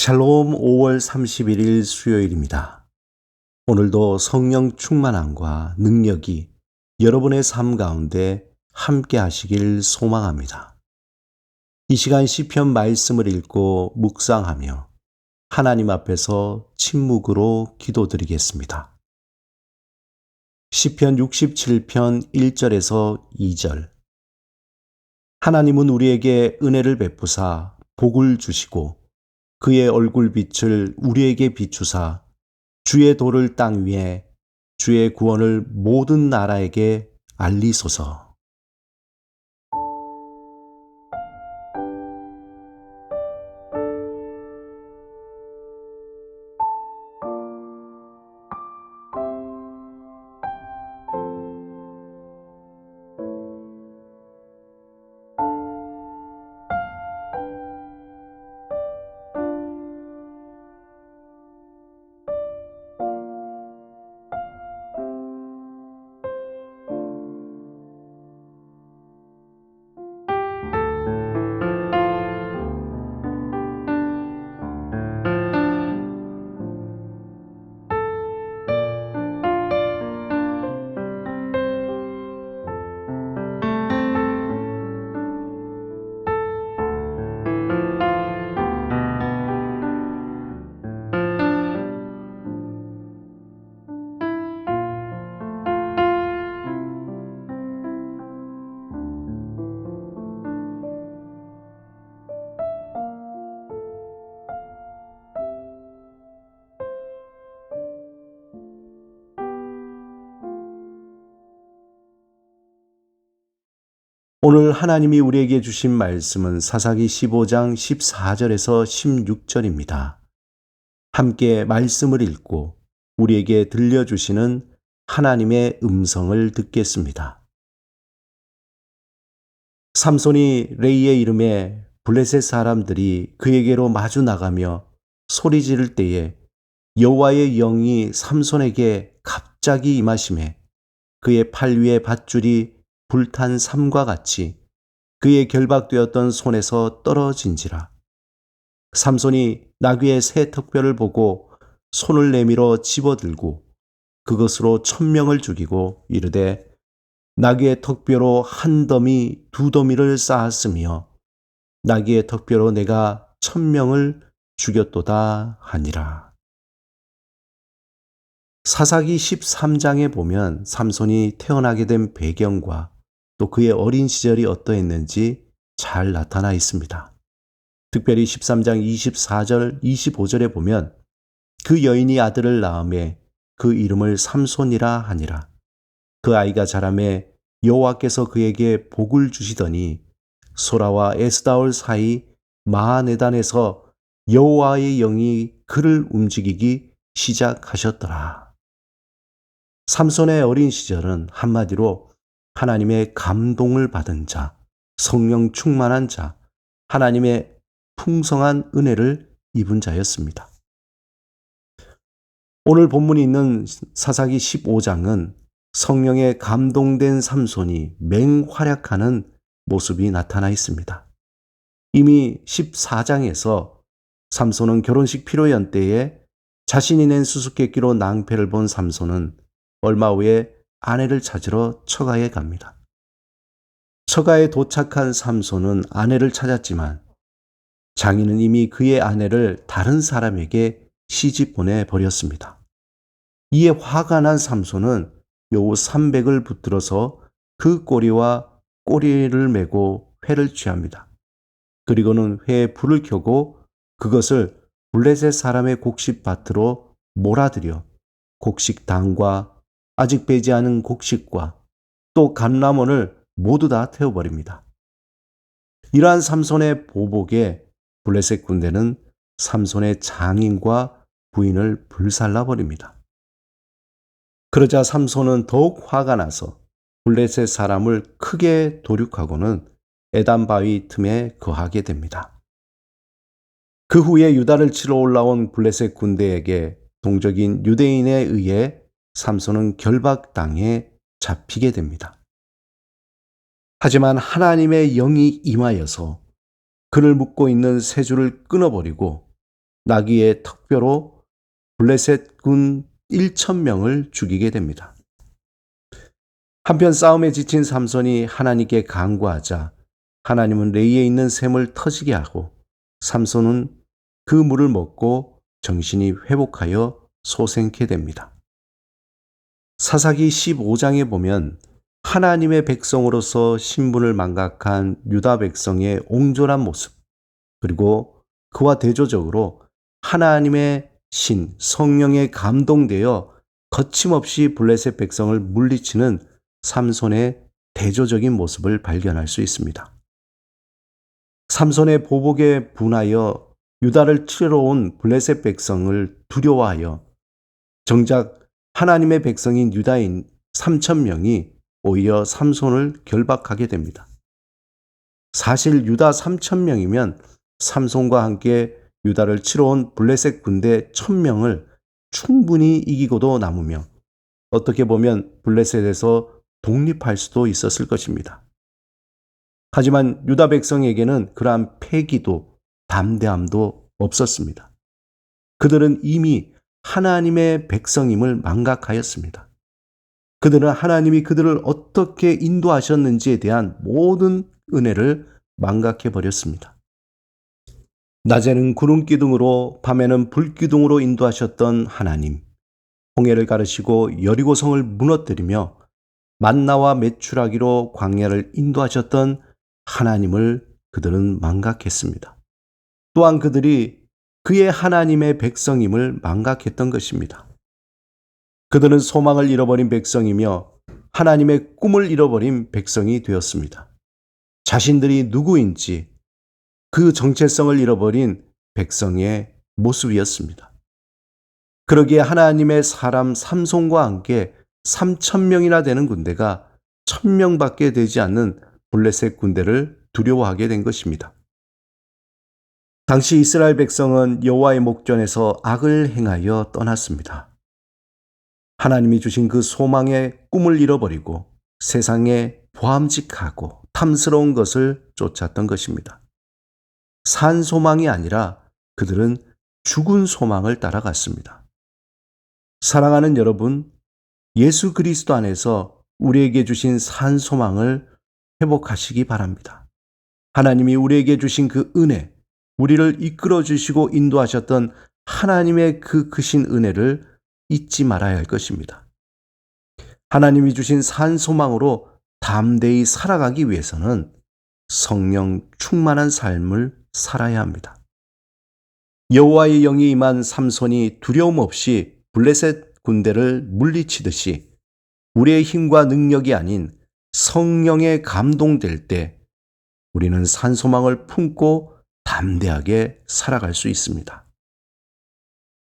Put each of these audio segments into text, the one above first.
샬롬 5월 31일 수요일입니다. 오늘도 성령 충만함과 능력이 여러분의 삶 가운데 함께 하시길 소망합니다. 이 시간 시편 말씀을 읽고 묵상하며 하나님 앞에서 침묵으로 기도드리겠습니다. 시편 67편 1절에서 2절. 하나님은 우리에게 은혜를 베푸사 복을 주시고 그의 얼굴빛을 우리에게 비추사 주의 도를 땅 위에 주의 구원을 모든 나라에게 알리소서. 오늘 하나님이 우리에게 주신 말씀은 사사기 15장 14절에서 16절입니다. 함께 말씀을 읽고 우리에게 들려주시는 하나님의 음성을 듣겠습니다. 삼손이 레이의 이름에 블레셋 사람들이 그에게로 마주 나가며 소리 지를 때에 여호와의 영이 삼손에게 갑자기 임하시매 그의 팔 위에 밧줄이 불탄 삼과 같이 그의 결박되었던 손에서 떨어진지라. 삼손이 나귀의 새 턱뼈를 보고 손을 내밀어 집어들고 그것으로 1000명을 죽이고 이르되 나귀의 턱뼈로 한 더미 두 더미를 쌓았으며 나귀의 턱뼈로 내가 1000명을 죽였도다 하니라. 사사기 13장에 보면 삼손이 태어나게 된 배경과 또 그의 어린 시절이 어떠했는지 잘 나타나 있습니다. 특별히 13장 24절 25절에 보면 그 여인이 아들을 낳음에 그 이름을 삼손이라 하니라. 그 아이가 자라매 여호와께서 그에게 복을 주시더니 소라와 에스다올 사이 마하네단에서 여호와의 영이 그를 움직이기 시작하셨더라. 삼손의 어린 시절은 한마디로 하나님의 감동을 받은 자, 성령 충만한 자, 하나님의 풍성한 은혜를 입은 자였습니다. 오늘 본문이 있는 사사기 15장은 성령에 감동된 삼손이 맹활약하는 모습이 나타나 있습니다. 이미 14장에서 삼손은 결혼식 피로연 때에 자신이 낸 수수께끼로 낭패를 본 삼손은 얼마 후에 아내를 찾으러 처가에 갑니다. 처가에 도착한 삼손은 아내를 찾았지만 장인은 이미 그의 아내를 다른 사람에게 시집 보내버렸습니다. 이에 화가 난 삼손은 요 300을 붙들어서 그 꼬리와 꼬리를 메고 회를 취합니다. 그리고는 회에 불을 켜고 그것을 블레셋 사람의 곡식밭으로 몰아들여 곡식당과 아직 배지 않은 곡식과 또 감람원을 모두 다 태워버립니다. 이러한 삼손의 보복에 블레셋 군대는 삼손의 장인과 부인을 불살라버립니다. 그러자 삼손은 더욱 화가 나서 블레셋 사람을 크게 도륙하고는 에단 바위 틈에 거하게 됩니다. 그 후에 유다를 치러 올라온 블레셋 군대에게 동족인 유대인에 의해 삼손은 결박당해 잡히게 됩니다. 하지만 하나님의 영이 임하여서 그를 묶고 있는 세 줄을 끊어버리고 나귀의 턱뼈로 블레셋 군 1,000명을 죽이게 됩니다. 한편 싸움에 지친 삼손이 하나님께 간구하자 하나님은 레이에 있는 샘을 터지게 하고 삼손은 그 물을 먹고 정신이 회복하여 소생케 됩니다. 사사기 15장에 보면 하나님의 백성으로서 신분을 망각한 유다 백성의 옹졸한 모습, 그리고 그와 대조적으로 하나님의 신 성령에 감동되어 거침없이 블레셋 백성을 물리치는 삼손의 대조적인 모습을 발견할 수 있습니다. 삼손의 보복에 분하여 유다를 치러 온 블레셋 백성을 두려워하여 정작 하나님의 백성인 유다인 3,000명이 오히려 삼손을 결박하게 됩니다. 사실 유다 3,000명이면 삼손과 함께 유다를 치러 온 블레셋 군대 1,000명을 충분히 이기고도 남으며 어떻게 보면 블레셋에서 독립할 수도 있었을 것입니다. 하지만 유다 백성에게는 그러한 패기도 담대함도 없었습니다. 그들은 이미 하나님의 백성임을 망각하였습니다. 그들은 하나님이 그들을 어떻게 인도하셨는지에 대한 모든 은혜를 망각해버렸습니다. 낮에는 구름 기둥으로 밤에는 불 기둥으로 인도하셨던 하나님, 홍해를 가르시고 여리고성을 무너뜨리며 만나와 메추라기로 광야를 인도하셨던 하나님을 그들은 망각했습니다. 또한 그들이 그의 하나님의 백성임을 망각했던 것입니다. 그들은 소망을 잃어버린 백성이며 하나님의 꿈을 잃어버린 백성이 되었습니다. 자신들이 누구인지 그 정체성을 잃어버린 백성의 모습이었습니다. 그러기에 하나님의 사람 삼손과 함께 3,000명이나 되는 군대가 1,000명밖에 되지 않는 블레셋 군대를 두려워하게 된 것입니다. 당시 이스라엘 백성은 여호와의 목전에서 악을 행하여 떠났습니다. 하나님이 주신 그 소망의 꿈을 잃어버리고 세상에 보암직하고 탐스러운 것을 쫓았던 것입니다. 산 소망이 아니라 그들은 죽은 소망을 따라갔습니다. 사랑하는 여러분, 예수 그리스도 안에서 우리에게 주신 산 소망을 회복하시기 바랍니다. 하나님이 우리에게 주신 그 은혜, 우리를 이끌어 주시고 인도하셨던 하나님의 그 크신 은혜를 잊지 말아야 할 것입니다. 하나님이 주신 산 소망으로 담대히 살아가기 위해서는 성령 충만한 삶을 살아야 합니다. 여호와의 영이 임한 삼손이 두려움 없이 블레셋 군대를 물리치듯이 우리의 힘과 능력이 아닌 성령에 감동될 때 우리는 산소망을 품고 담대하게 살아갈 수 있습니다.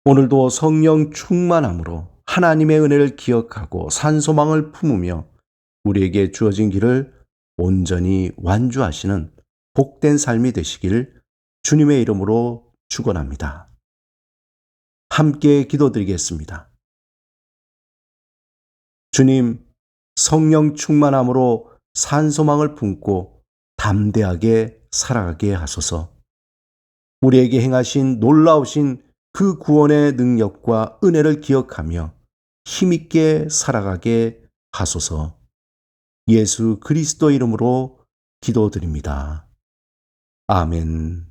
오늘도 성령 충만함으로 하나님의 은혜를 기억하고 산소망을 품으며 우리에게 주어진 길을 온전히 완주하시는 복된 삶이 되시길 주님의 이름으로 축원합니다. 함께 기도드리겠습니다. 주님, 성령 충만함으로 산소망을 품고 담대하게 살아가게 하소서. 우리에게 행하신 놀라우신 그 구원의 능력과 은혜를 기억하며 힘있게 살아가게 하소서. 예수 그리스도 이름으로 기도드립니다. 아멘.